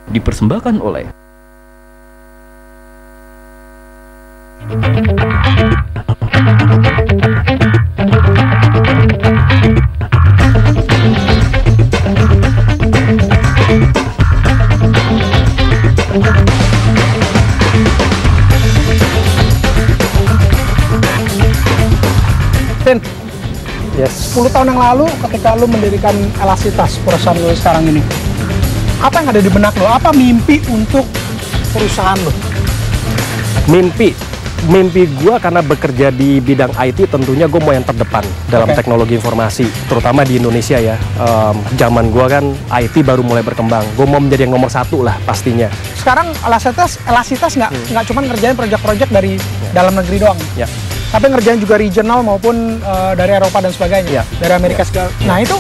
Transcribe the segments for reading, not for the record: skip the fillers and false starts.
dipersembahkan oleh Vin, yes. 10 tahun yang lalu ketika lu mendirikan Elasitas, perusahaan lu sekarang ini, apa yang ada di benak lo? Apa mimpi untuk perusahaan lo? Mimpi gue karena bekerja di bidang IT, tentunya gue mau yang terdepan dalam teknologi informasi, terutama di Indonesia ya. Zaman gue kan IT baru mulai berkembang, gue mau menjadi yang nomor 1 lah pastinya. Sekarang Elasitas nggak cuma ngerjain proyek-proyek dari dalam negeri doang, tapi ngerjain juga regional maupun dari Eropa dan sebagainya, dari Amerika segala. Nah itu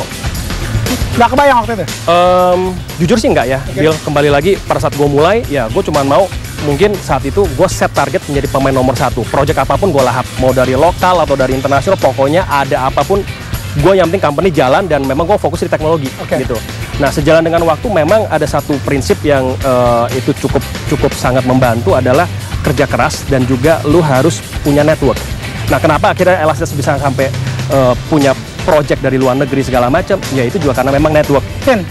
nggak kebayang waktu itu? Jujur sih enggak ya, Gil. Kembali lagi pada saat gue mulai, ya gue cuma mau mungkin saat itu gue set target menjadi pemain nomor 1. Project apapun gue lahap, mau dari lokal atau dari internasional, pokoknya ada apapun, gue yang penting company jalan dan memang gue fokus di teknologi gitu. Nah sejalan dengan waktu memang ada satu prinsip yang itu cukup sangat membantu, adalah kerja keras dan juga lu harus punya network. Nah kenapa akhirnya Elasitas bisa sampai punya project dari luar negeri segala macam, ya itu juga karena memang network. Ken,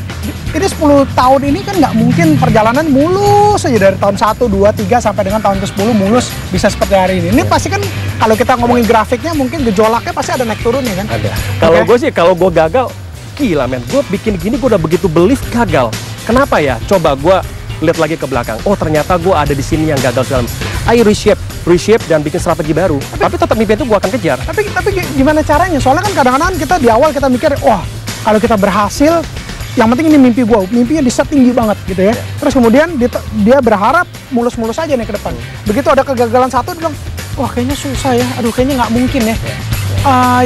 ini 10 tahun ini kan nggak mungkin perjalanan mulus aja dari tahun 1, 2, 3 sampai dengan tahun ke-10 mulus bisa seperti hari ini. Ini pasti kan kalau kita ngomongin grafiknya mungkin gejolaknya pasti ada naik turunnya kan? Ada. Kalau gue sih, kalau gue gagal, gila men, gue bikin gini gue udah begitu belief gagal. Kenapa ya? Coba gue lihat lagi ke belakang. Oh ternyata gue ada di sini yang gagal dalam. Ayo reshape dan bikin strategi baru. Tapi tetap mimpi itu gue akan kejar. Tapi gimana caranya? Soalnya kan kadang-kadang kita di awal kita mikir, wah kalau kita berhasil, yang penting ini mimpi gue, mimpinya di set tinggi banget gitu ya. Terus kemudian dia berharap mulus-mulus aja nih ke depan. Begitu ada kegagalan satu, dia bilang, wah kayaknya susah ya, aduh kayaknya nggak mungkin ya.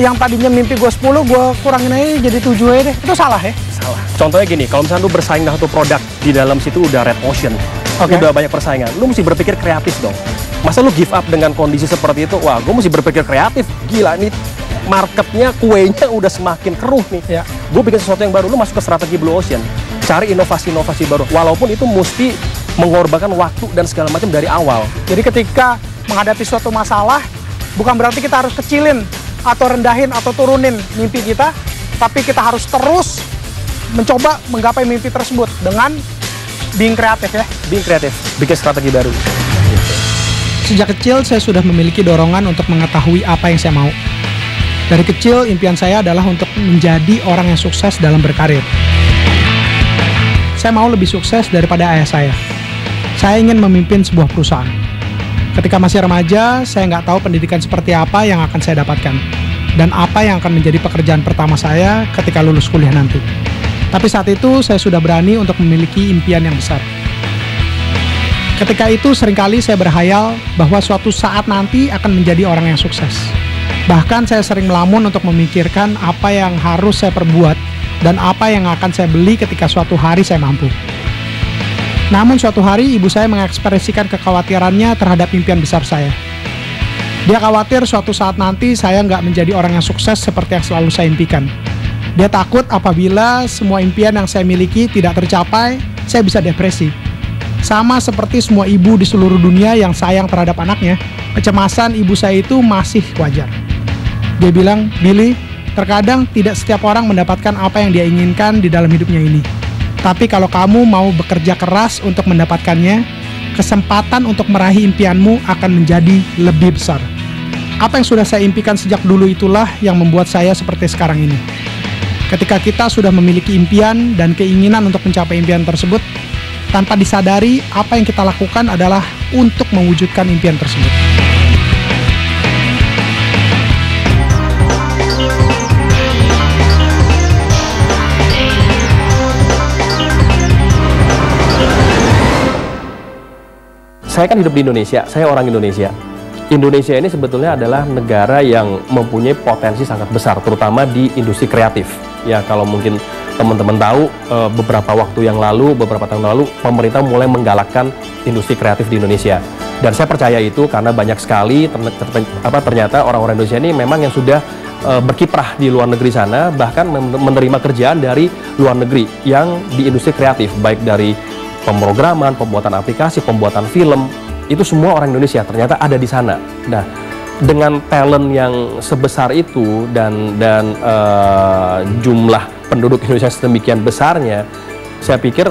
Yang tadinya mimpi gue 10, gue kurangin aja jadi 7 aja deh. Itu salah ya? Salah. Contohnya gini, kalau misalnya lu bersaing dengan satu produk, di dalam situ udah red ocean, udah banyak persaingan, lu mesti berpikir kreatif dong. Masa lu give up dengan kondisi seperti itu? Wah, gue mesti berpikir kreatif. Gila, nih marketnya, kuenya udah semakin keruh nih. Gue bikin sesuatu yang baru, lu masuk ke strategi blue ocean, cari inovasi-inovasi baru. Walaupun itu mesti mengorbankan waktu dan segala macam dari awal. Jadi ketika menghadapi suatu masalah, bukan berarti kita harus kecilin atau rendahin atau turunin mimpi kita, tapi kita harus terus mencoba menggapai mimpi tersebut dengan being kreatif ya. Being kreatif, bikin strategi baru. Sejak kecil saya sudah memiliki dorongan untuk mengetahui apa yang saya mau. Dari kecil impian saya adalah untuk menjadi orang yang sukses dalam berkarir. Saya mau lebih sukses daripada ayah saya. Saya ingin memimpin sebuah perusahaan. Ketika masih remaja, saya nggak tahu pendidikan seperti apa yang akan saya dapatkan dan apa yang akan menjadi pekerjaan pertama saya ketika lulus kuliah nanti. Tapi saat itu saya sudah berani untuk memiliki impian yang besar. Ketika itu seringkali saya berhayal bahwa suatu saat nanti akan menjadi orang yang sukses. Bahkan saya sering melamun untuk memikirkan apa yang harus saya perbuat dan apa yang akan saya beli ketika suatu hari saya mampu. Namun suatu hari ibu saya mengekspresikan kekhawatirannya terhadap impian besar saya. Dia khawatir suatu saat nanti saya nggak menjadi orang yang sukses seperti yang selalu saya impikan. Dia takut apabila semua impian yang saya miliki tidak tercapai, saya bisa depresi. Sama seperti semua ibu di seluruh dunia yang sayang terhadap anaknya, kecemasan ibu saya itu masih wajar. Dia bilang, Billy, terkadang tidak setiap orang mendapatkan apa yang dia inginkan di dalam hidupnya ini. Tapi kalau kamu mau bekerja keras untuk mendapatkannya, kesempatan untuk meraih impianmu akan menjadi lebih besar. Apa yang sudah saya impikan sejak dulu itulah yang membuat saya seperti sekarang ini. Ketika kita sudah memiliki impian dan keinginan untuk mencapai impian tersebut, tanpa disadari, apa yang kita lakukan adalah untuk mewujudkan impian tersebut. Saya kan hidup di Indonesia, saya orang Indonesia. Indonesia ini sebetulnya adalah negara yang mempunyai potensi sangat besar, terutama di industri kreatif. Ya, kalau mungkin teman-teman tahu, beberapa waktu yang lalu, beberapa tahun lalu, pemerintah mulai menggalakkan industri kreatif di Indonesia. Dan saya percaya itu karena banyak sekali ternyata orang-orang Indonesia ini memang yang sudah berkiprah di luar negeri sana, bahkan menerima kerjaan dari luar negeri yang di industri kreatif, baik dari pemrograman, pembuatan aplikasi, pembuatan film, itu semua orang Indonesia ternyata ada di sana. Nah, dengan talent yang sebesar itu dan jumlah penduduk Indonesia sedemikian besarnya, saya pikir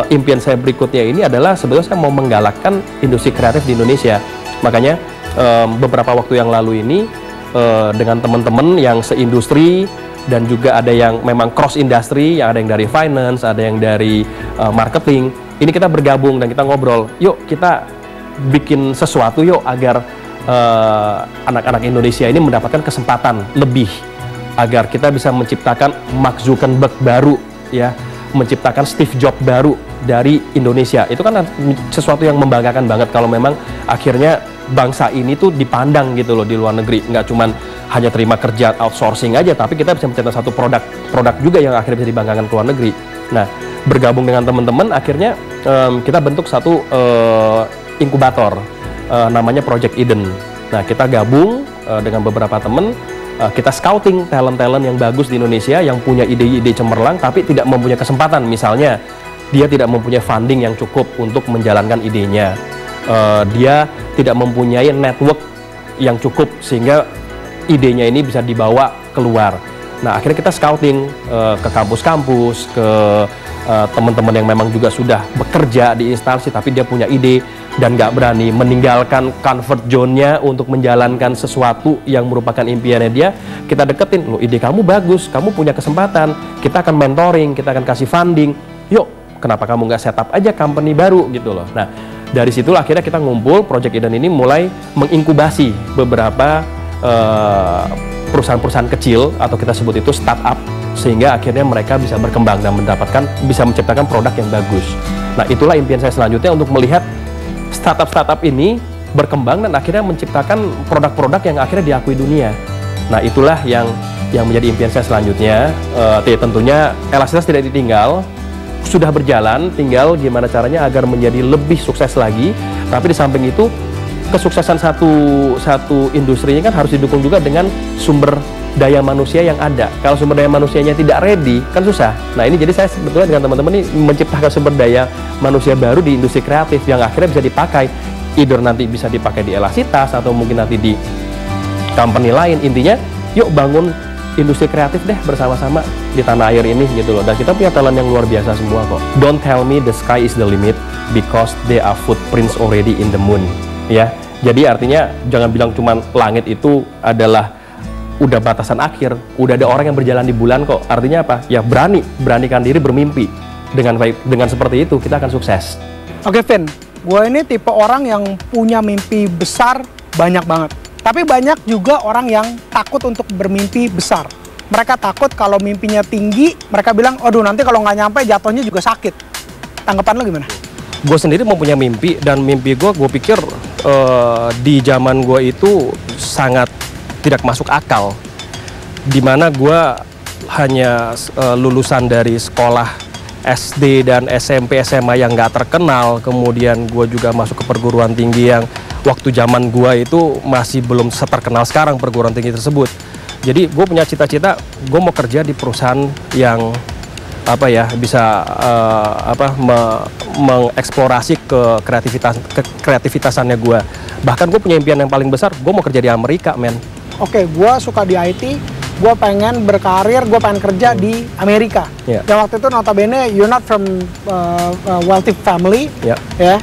impian saya berikutnya ini adalah sebetulnya saya mau menggalakkan industri kreatif di Indonesia. Makanya beberapa waktu yang lalu ini dengan teman-teman yang seindustri dan juga ada yang memang cross industry, yang ada yang dari finance, ada yang dari marketing, ini kita bergabung dan kita ngobrol, yuk kita bikin sesuatu yuk agar anak-anak Indonesia ini mendapatkan kesempatan lebih, agar kita bisa menciptakan Mark Zuckerberg baru, ya, menciptakan Steve Jobs baru dari Indonesia. Itu kan sesuatu yang membanggakan banget kalau memang akhirnya bangsa ini tuh dipandang gitu loh di luar negeri, nggak cuman hanya terima kerja outsourcing aja, tapi kita bisa menciptakan satu produk juga yang akhirnya bisa dibanggakan ke luar negeri. Nah, bergabung dengan teman-teman akhirnya kita bentuk satu inkubator, namanya Project Eden. Nah, kita gabung dengan beberapa teman, kita scouting talent-talent yang bagus di Indonesia yang punya ide-ide cemerlang tapi tidak mempunyai kesempatan. Misalnya, dia tidak mempunyai funding yang cukup untuk menjalankan idenya. Dia tidak mempunyai network yang cukup sehingga idenya ini bisa dibawa keluar. Nah, akhirnya kita scouting ke kampus-kampus, ke teman-teman yang memang juga sudah bekerja di instansi tapi dia punya ide dan nggak berani meninggalkan comfort zone-nya untuk menjalankan sesuatu yang merupakan impiannya dia. Kita deketin, loh ide kamu bagus, kamu punya kesempatan, kita akan mentoring, kita akan kasih funding, yuk kenapa kamu nggak setup aja company baru gitu loh. Nah, dari situlah akhirnya kita ngumpul, Project Eden ini mulai menginkubasi beberapa perusahaan-perusahaan kecil atau kita sebut itu startup, sehingga akhirnya mereka bisa berkembang dan bisa menciptakan produk yang bagus. Nah, itulah impian saya selanjutnya untuk melihat startup-startup ini berkembang dan akhirnya menciptakan produk-produk yang akhirnya diakui dunia. Nah, itulah yang menjadi impian saya selanjutnya. Tentunya elastisitas tidak ditinggal, sudah berjalan, tinggal gimana caranya agar menjadi lebih sukses lagi. Tapi di samping itu, kesuksesan satu industrinya kan harus didukung juga dengan sumber daya manusia yang ada. Kalau sumber daya manusianya tidak ready, kan susah. Nah, ini jadi saya sebetulnya dengan teman-teman ini menciptakan sumber daya manusia baru di industri kreatif yang akhirnya bisa dipakai, either nanti bisa dipakai di elastisitas atau mungkin nanti di company lain. Intinya, yuk bangun industri kreatif deh bersama-sama di tanah air ini gitu loh. Dan kita punya talent yang luar biasa semua kok. Don't tell me the sky is the limit because there are footprints already in the moon. Ya, jadi artinya jangan bilang cuman langit itu adalah udah batasan akhir, udah ada orang yang berjalan di bulan kok. Artinya apa? Ya beranikan diri bermimpi. Dengan seperti itu kita akan sukses. Oke, Vin, gue ini tipe orang yang punya mimpi besar banyak banget. Tapi banyak juga orang yang takut untuk bermimpi besar. Mereka takut kalau mimpinya tinggi, mereka bilang, aduh nanti kalau nggak nyampe jatuhnya juga sakit. Tanggapan lo gimana? Gue sendiri mempunyai mimpi, dan mimpi gue pikir di zaman gue itu sangat tidak masuk akal. Dimana gue hanya lulusan dari sekolah SD dan SMP, SMA yang nggak terkenal, kemudian gue juga masuk ke perguruan tinggi yang waktu zaman gue itu masih belum seterkenal sekarang perguruan tinggi tersebut. Jadi gue punya cita-cita, gue mau kerja di perusahaan yang bisa mengeksplorasi kreativitasannya gue. Bahkan gue punya impian yang paling besar, gue mau kerja di Amerika, men. Oke, gue suka di IT, gue pengen berkarir, gue pengen kerja di Amerika. Yeah. Yang waktu itu notabene you're not from wealthy family, yeah. Ya,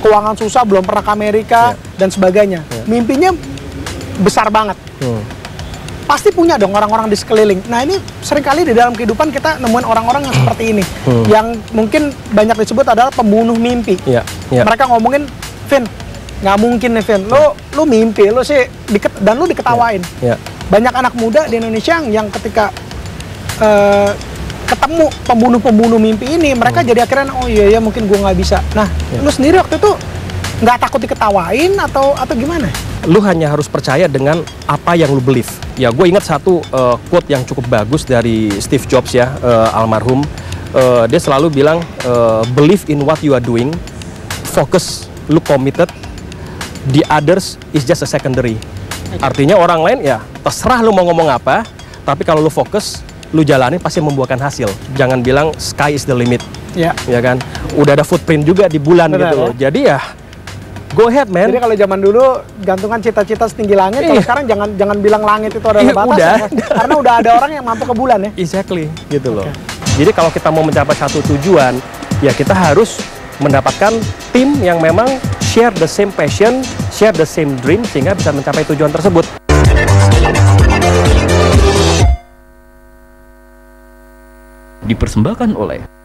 keuangan susah, belum pernah ke Amerika, yeah, dan sebagainya. Yeah. Mimpinya besar banget. Pasti punya dong orang-orang di sekeliling. Nah, ini seringkali di dalam kehidupan kita nemuin orang-orang yang seperti ini, yang mungkin banyak disebut adalah pembunuh mimpi. Yeah. Yeah. Mereka ngomongin, Vin, nggak mungkin nih Vin, lu mimpi, lu sih dan lu diketawain. Yeah. Yeah. Banyak anak muda di Indonesia yang ketika ketemu pembunuh-pembunuh mimpi ini, mereka jadi akhirnya, oh iya mungkin gua nggak bisa. Nah, lu sendiri waktu itu nggak takut diketawain atau gimana? Lu hanya harus percaya dengan apa yang lu believe. Ya, gue ingat satu quote yang cukup bagus dari Steve Jobs ya, almarhum. Dia selalu bilang, believe in what you are doing, focus, lu committed, the others is just a secondary. Artinya orang lain ya terserah lu mau ngomong apa, tapi kalau lu fokus, lu jalani pasti membuahkan hasil. Jangan bilang sky is the limit. Ya. Ya kan? Udah ada footprint juga di bulan. Benar, gitu loh. ya? Jadi ya go ahead, man. Jadi kalau zaman dulu gantungan cita-cita setinggi langit, kalau sekarang jangan bilang langit itu adalah batas. Udah. Ya. Karena udah ada orang yang mampu ke bulan ya. Exactly, gitu loh. Jadi kalau kita mau mencapai satu tujuan, ya kita harus mendapatkan tim yang memang share the same passion, share the same dream, sehingga bisa mencapai tujuan tersebut. Dipersembahkan oleh